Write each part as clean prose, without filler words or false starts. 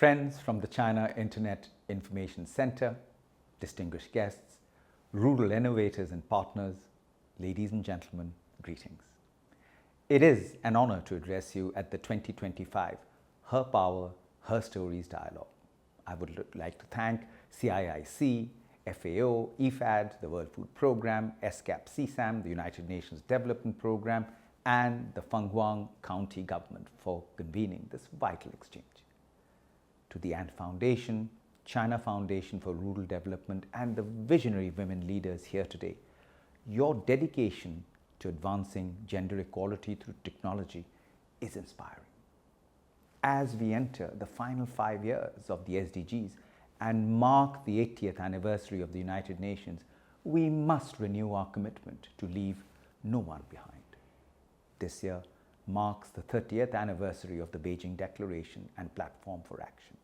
Friends from the China Internet Information Center, distinguished guests, rural innovators and partners, ladies and gentlemen, greetings. It is an honor to address you at the 2025 Her Power, Her Stories Dialogue. I would like to thank CIIC, FAO, IFAD, the World Food Programme, SCAP-CSAM, the United Nations Development Programme, and the Fenghuang County Government for convening this vital exchange. To the Ant Foundation, China Foundation for Rural Development, and the visionary women leaders here today, your dedication to advancing gender equality through technology is inspiring. As we enter the final 5 years of the SDGs and mark the 80th anniversary of the United Nations, we must renew our commitment to leave no one behind. This year marks the 30th anniversary of the Beijing Declaration and Platform for Action,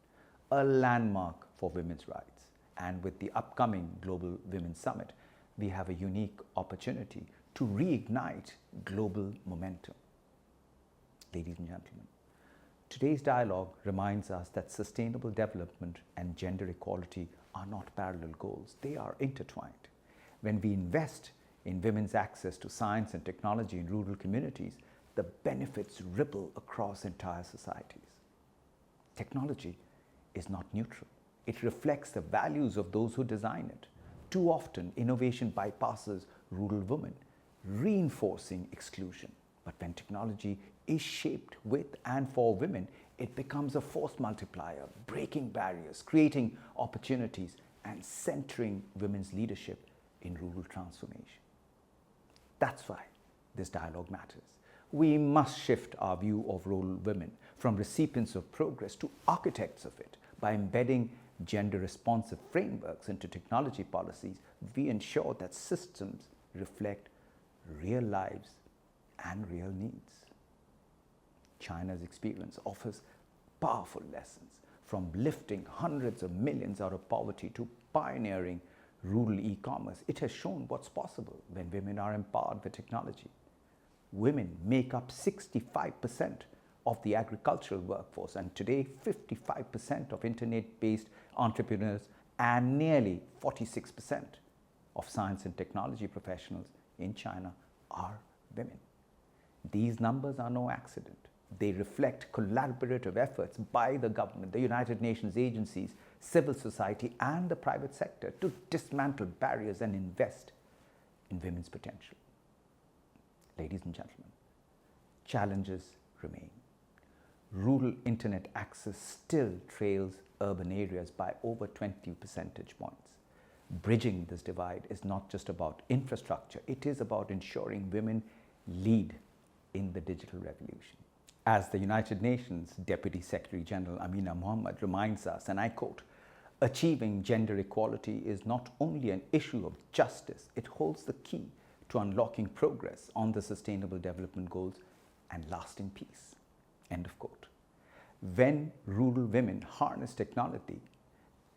a landmark for women's rights. And with the upcoming Global Women's Summit, we have a unique opportunity to reignite global momentum. Ladies and gentlemen, today's dialogue reminds us that sustainable development and gender equality are not parallel goals, they are intertwined. When we invest in women's access to science and technology in rural communities, the benefits ripple across entire societies. Technology is not neutral. It reflects the values of those who design it. Too often, innovation bypasses rural women, reinforcing exclusion. But when technology is shaped with and for women, it becomes a force multiplier, breaking barriers, creating opportunities, and centering women's leadership in rural transformation. That's why this dialogue matters. We must shift our view of rural women from recipients of progress to architects of it. By embedding gender-responsive frameworks into technology policies, we ensure that systems reflect real lives and real needs. China's experience offers powerful lessons, from lifting hundreds of millions out of poverty to pioneering rural e-commerce. It has shown what's possible when women are empowered with technology. Women make up 65% of the agricultural workforce, and today 55% of internet-based entrepreneurs and nearly 46% of science and technology professionals in China are women. These numbers are no accident. They reflect collaborative efforts by the government, the United Nations agencies, civil society, and the private sector to dismantle barriers and invest in women's potential. Ladies and gentlemen, challenges remain. Rural internet access still trails urban areas by over 20 percentage points. Bridging this divide is not just about infrastructure, it is about ensuring women lead in the digital revolution. As the United Nations Deputy Secretary General Amina Mohammed reminds us, and I quote, "Achieving gender equality is not only an issue of justice, it holds the key to unlocking progress on the Sustainable Development Goals and lasting peace." End of quote. When rural women harness technology,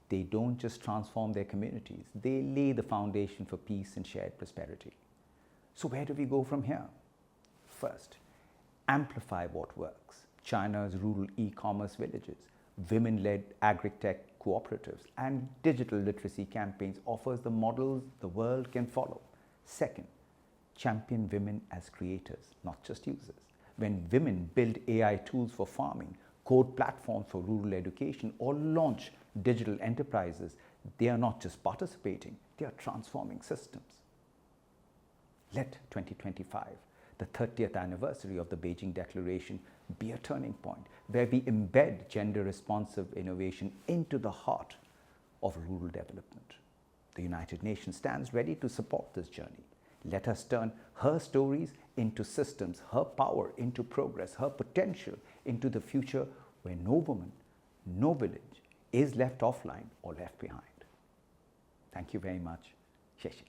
they don't just transform their communities, they lay the foundation for peace and shared prosperity. So where do we go from here? First, amplify what works. China's rural e-commerce villages, women-led agri-tech cooperatives, and digital literacy campaigns offers the models the world can follow. Second, champion women as creators, not just users. When women build AI tools for farming, code platforms for rural education, or launch digital enterprises, they are not just participating, they are transforming systems. Let 2025, the 30th anniversary of the Beijing Declaration, be a turning point where we embed gender-responsive innovation into the heart of rural development. The United Nations stands ready to support this journey. Let us turn her stories into systems, her power into progress, her potential into the future where no woman, no village is left offline or left behind. Thank you very much. 谢谢。